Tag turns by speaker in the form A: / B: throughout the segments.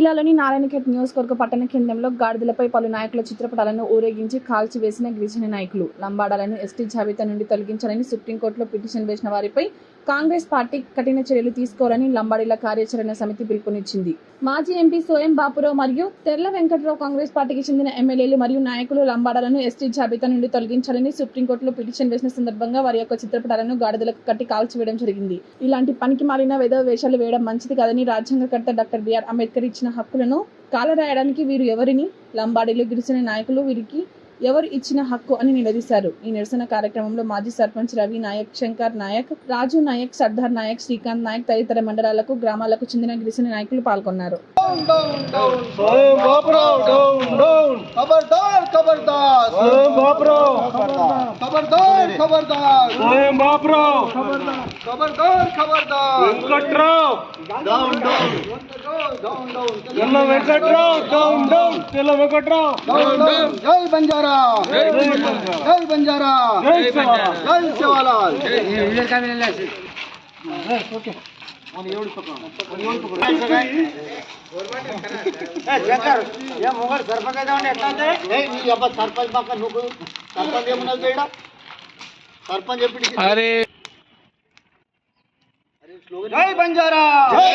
A: జిల్లాలోని నారాయణఖేడ్ నియోజకవర్గ పట్టణ కేంద్రంలో గాడిదలపై పలు నాయకుల చిత్రపటాలను ఊరేగించి కాల్చివేసిన గిరిజన నాయకులు. లంబాడాలను ఎస్టీ జాబితా నుండి తొలగించాలని సుప్రీంకోర్టులో పిటిషన్ వేసిన వారిపై కాంగ్రెస్ పార్టీ కఠిన చర్యలు తీసుకోవాలని లంబాడీల కార్యాచరణ సమితి పిలుపునిచ్చింది. మాజీ ఎంపీ సోయం బాపురావు మరియు తెర్ల వెంకట్రావు కాంగ్రెస్ పార్టీకి చెందిన ఎమ్మెల్యేలు మరియు నాయకులు లంబాడాలను ఎస్టీ జాబితా నుండి తొలగించాలని సుప్రీంకోర్టులో పిటిషన్ వేసిన సందర్భంగా వారి యొక్క చిత్రపటాలను గాడిదలకు కట్టి కాల్చివేయడం జరిగింది. ఇలాంటి పనికి మాలిన వేషాలు వేయడం మంచిది కాదని రాజ్యాంగకర్త డాక్టర్ బిఆర్ అంబేద్కర్ ఇచ్చిన హక్కులను కాలరాయడానికి వీరు ఎవరిని? లంబాడీలు, గిరిజన నాయకులు వీరికి ఎవరు ఇచ్చిన హక్కు అని నిలదీశారు. ఈ నిరసన కార్యక్రమంలో మాజీ సర్పంచ్ రవి నాయక్, శంకర్ నాయక్, రాజు నాయక్, సర్దార్ నాయక్, శ్రీకాంత్ నాయక్ తదితర మండలాలకు, గ్రామాలకు చెందిన గిరిజన నాయకులు పాల్గొన్నారు.
B: జై బంజారా, జై బంజారా, జై సేవాలాల్. సర్పంచ్ పక్క నువ్వు సర్పంచ్ ఏమన్నా చేయడా? సర్పంచ్ ఎప్పుడు జై బంజారా, జై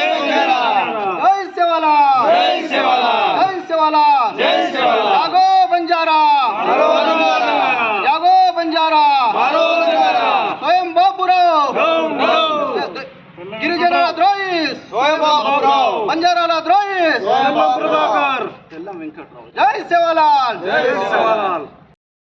B: సేవాలాల్, జై సేవాలాల్, జాగో బంజారా, జాగో బంజారా, స్వయం బాపురావు, గిరిజనుల ద్రోహిస్, బంజారాల ద్రోహిస్, తెల్ల వెంకట్రావు, జై సేవాలాల్.